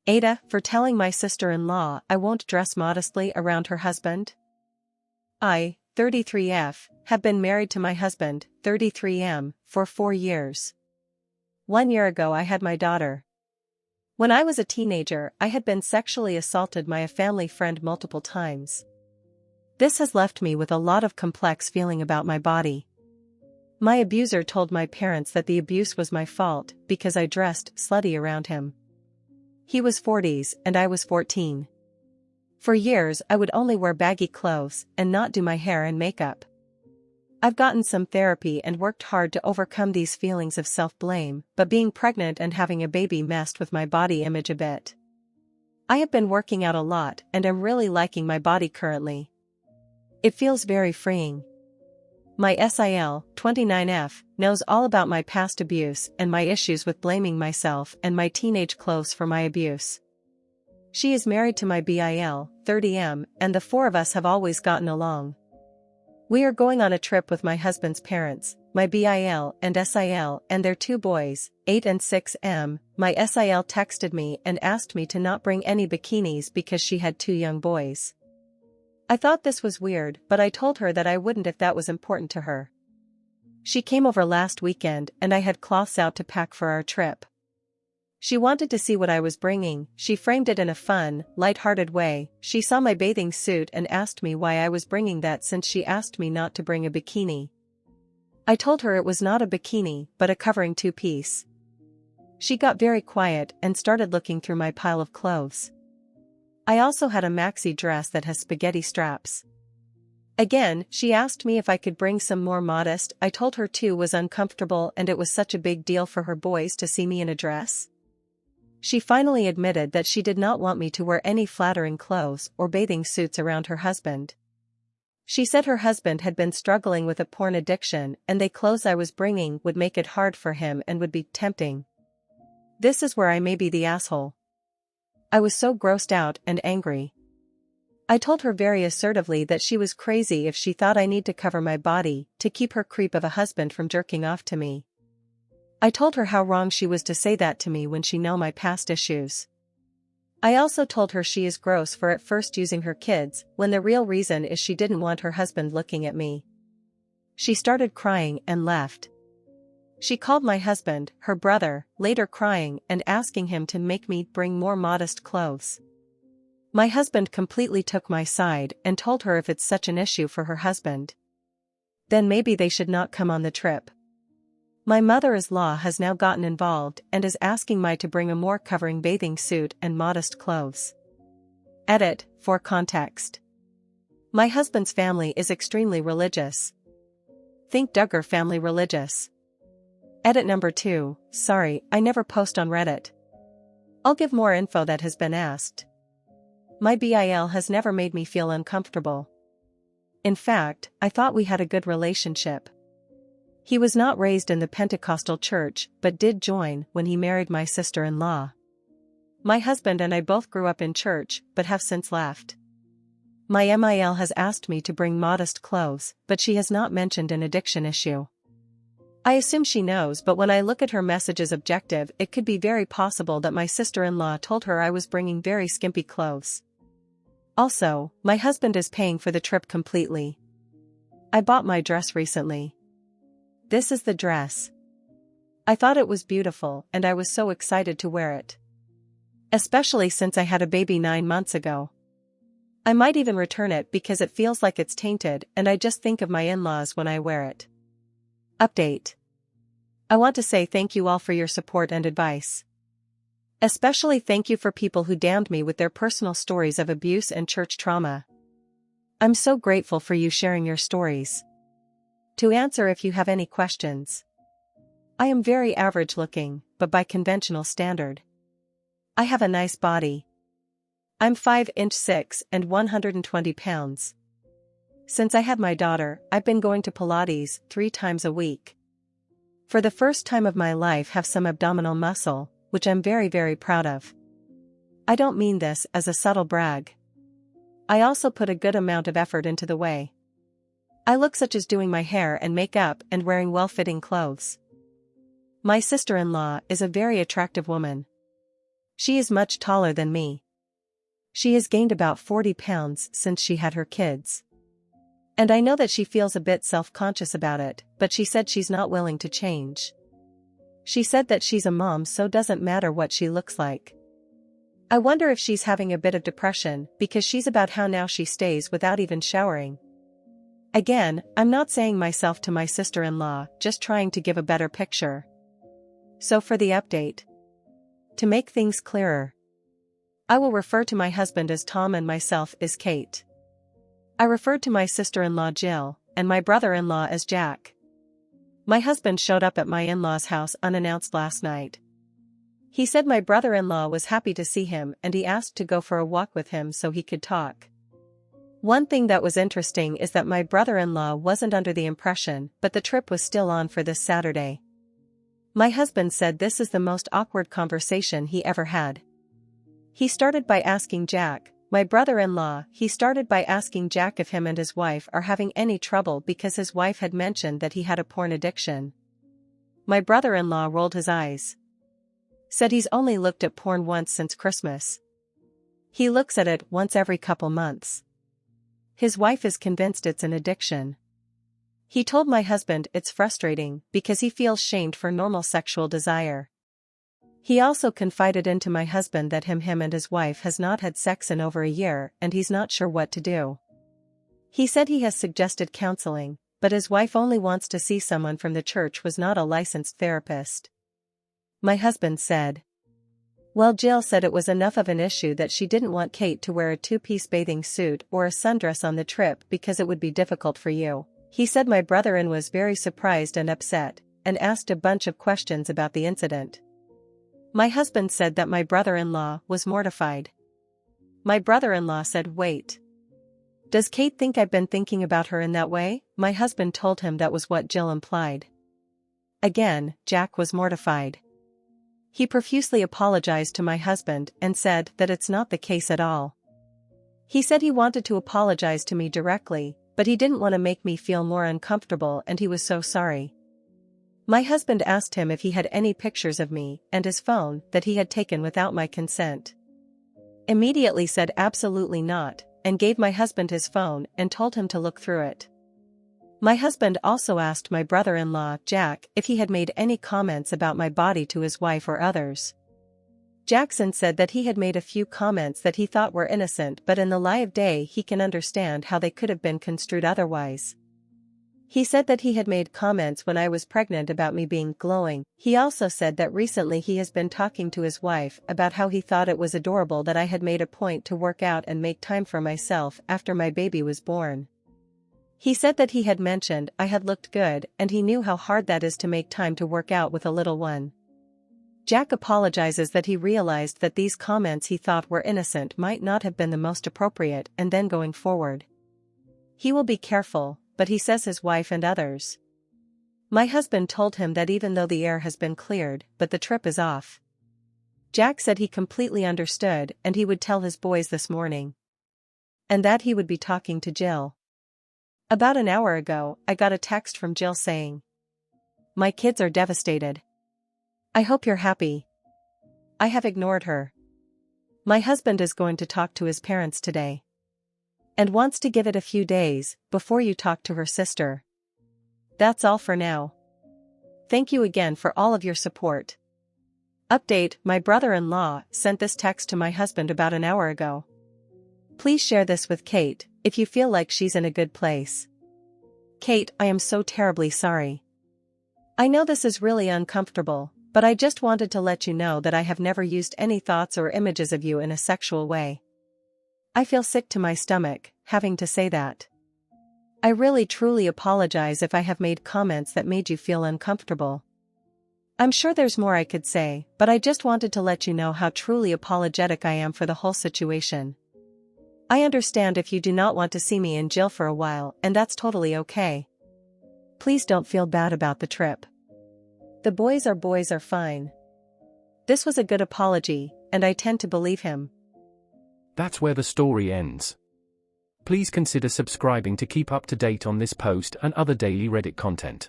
AITAH for telling my sister-in-law I won't dress modestly around her husband. I, 33F, have been married to my husband, 33M, for 4 years. 1 year ago I had my daughter. When I was a teenager, I had been sexually assaulted by a family friend multiple times. This has left me with a lot of complex feeling about my body. My abuser told my parents that the abuse was my fault because I dressed slutty around him. He was 40s and I was 14. For years I would only wear baggy clothes and not do my hair and makeup. I've gotten some therapy and worked hard to overcome these feelings of self-blame, but being pregnant and having a baby messed with my body image a bit. I have been working out a lot and am really liking my body currently. It feels very freeing. My SIL, 29F, knows all about my past abuse and my issues with blaming myself and my teenage clothes for my abuse. She is married to my BIL, 30M, and the 4 of us have always gotten along. We are going on a trip with my husband's parents, my BIL and SIL and their 2 boys, 8 and 6M. My SIL texted me and asked me to not bring any bikinis because she had 2 young boys. I thought this was weird, but I told her that I wouldn't if that was important to her. She came over last weekend and I had cloths out to pack for our trip. She wanted to see what I was bringing. She framed it in a fun, light-hearted way. She saw my bathing suit and asked me why I was bringing that since she asked me not to bring a bikini. I told her it was not a bikini but a covering 2-piece. She got very quiet and started looking through my pile of clothes. I also had a maxi dress that has spaghetti straps. Again, she asked me if I could bring some more modest. I told her too was uncomfortable and it was such a big deal for her boys to see me in a dress. She finally admitted that she did not want me to wear any flattering clothes or bathing suits around her husband. She said her husband had been struggling with a porn addiction and the clothes I was bringing would make it hard for him and would be tempting. This is where I may be the asshole. I was so grossed out and angry. I told her very assertively that she was crazy if she thought I need to cover my body to keep her creep of a husband from jerking off to me. I told her how wrong she was to say that to me when she knew my past issues. I also told her she is gross for at first using her kids, when the real reason is she didn't want her husband looking at me. She started crying and left. She called my husband, her brother, later crying and asking him to make me bring more modest clothes. My husband completely took my side and told her if it's such an issue for her husband, then maybe they should not come on the trip. My mother-in-law has now gotten involved and is asking me to bring a more covering bathing suit and modest clothes. Edit, for context. My husband's family is extremely religious. Think Duggar family religious. Edit number 2, sorry, I never post on Reddit. I'll give more info that has been asked. My BIL has never made me feel uncomfortable. In fact, I thought we had a good relationship. He was not raised in the Pentecostal church but did join when he married my sister-in-law. My husband and I both grew up in church but have since left. My MIL has asked me to bring modest clothes, but she has not mentioned an addiction issue. I assume she knows, but when I look at her messages objective, it could be very possible that my sister-in-law told her I was bringing very skimpy clothes. Also, my husband is paying for the trip completely. I bought my dress recently. This is the dress. I thought it was beautiful and I was so excited to wear it. Especially since I had a baby 9 months ago. I might even return it because it feels like it's tainted and I just think of my in-laws when I wear it. Update. I want to say thank you all for your support and advice. Especially thank you for people who damned me with their personal stories of abuse and church trauma. I'm so grateful for you sharing your stories. To answer if you have any questions. I am very average looking, but by conventional standard. I have a nice body. I'm 5'6" and 120 pounds. Since I had my daughter, I've been going to Pilates 3 times a week. For the first time of my life have some abdominal muscle, which I'm very proud of. I don't mean this as a subtle brag. I also put a good amount of effort into the way I look, such as doing my hair and makeup and wearing well-fitting clothes. My sister-in-law is a very attractive woman. She is much taller than me. She has gained about 40 pounds since she had her kids. And I know that she feels a bit self-conscious about it, but she said she's not willing to change. She said that she's a mom, so doesn't matter what she looks like. I wonder if she's having a bit of depression, because she's about how now she stays without even showering. Again, I'm not saying myself to my sister-in-law, just trying to give a better picture. So for the update. To make things clearer, I will refer to my husband as Tom and myself as Kate. I referred to my sister-in-law Jill, and my brother-in-law as Jack. My husband showed up at my in-laws' house unannounced last night. He said my brother-in-law was happy to see him and he asked to go for a walk with him so he could talk. One thing that was interesting is that my brother-in-law wasn't under the impression, but the trip was still on for this Saturday. My husband said this is the most awkward conversation he ever had. He started by asking Jack, my brother-in-law, if him and his wife are having any trouble because his wife had mentioned that he had a porn addiction. My brother-in-law rolled his eyes. Said he's only looked at porn once since Christmas. He looks at it once every couple months. His wife is convinced it's an addiction. He told my husband it's frustrating because he feels shamed for normal sexual desire. He also confided into my husband that him and his wife has not had sex in over a year and he's not sure what to do. He said he has suggested counseling, but his wife only wants to see someone from the church who's not a licensed therapist. My husband said, well, Jill said it was enough of an issue that she didn't want Kate to wear a two-piece bathing suit or a sundress on the trip because it would be difficult for you. He said my brother-in was very surprised and upset, and asked a bunch of questions about the incident. My husband said that my brother-in-law was mortified. My brother-in-law said, wait. Does Kate think I've been thinking about her in that way? My husband told him that was what Jill implied. Again, Jack was mortified. He profusely apologized to my husband and said that it's not the case at all. He said he wanted to apologize to me directly, but he didn't want to make me feel more uncomfortable and he was so sorry. My husband asked him if he had any pictures of me and his phone that he had taken without my consent. Immediately said absolutely not, and gave my husband his phone and told him to look through it. My husband also asked my brother-in-law, Jack, if he had made any comments about my body to his wife or others. Jackson said that he had made a few comments that he thought were innocent, but in the light of day he can understand how they could have been construed otherwise. He said that he had made comments when I was pregnant about me being glowing. He also said that recently he has been talking to his wife about how he thought it was adorable that I had made a point to work out and make time for myself after my baby was born. He said that he had mentioned I had looked good and he knew how hard that is to make time to work out with a little one. Jack apologizes that he realized that these comments he thought were innocent might not have been the most appropriate, and then going forward, he will be careful, but he says his wife and others. My husband told him that even though the air has been cleared, but the trip is off. Jack said he completely understood and he would tell his boys this morning. And that he would be talking to Jill. About an hour ago, I got a text from Jill saying, my kids are devastated. I hope you're happy. I have ignored her. My husband is going to talk to his parents today. And wants to give it a few days before you talk to her sister. That's all for now. Thank you again for all of your support. Update: my brother-in-law sent this text to my husband about an hour ago. Please share this with Kate if you feel like she's in a good place. Kate, I am so terribly sorry. I know this is really uncomfortable, but I just wanted to let you know that I have never used any thoughts or images of you in a sexual way. I feel sick to my stomach, having to say that. I really truly apologize if I have made comments that made you feel uncomfortable. I'm sure there's more I could say, but I just wanted to let you know how truly apologetic I am for the whole situation. I understand if you do not want to see me and Jill for a while, and that's totally okay. Please don't feel bad about the trip. The boys are fine. This was a good apology, and I tend to believe him. That's where the story ends. Please consider subscribing to keep up to date on this post and other daily Reddit content.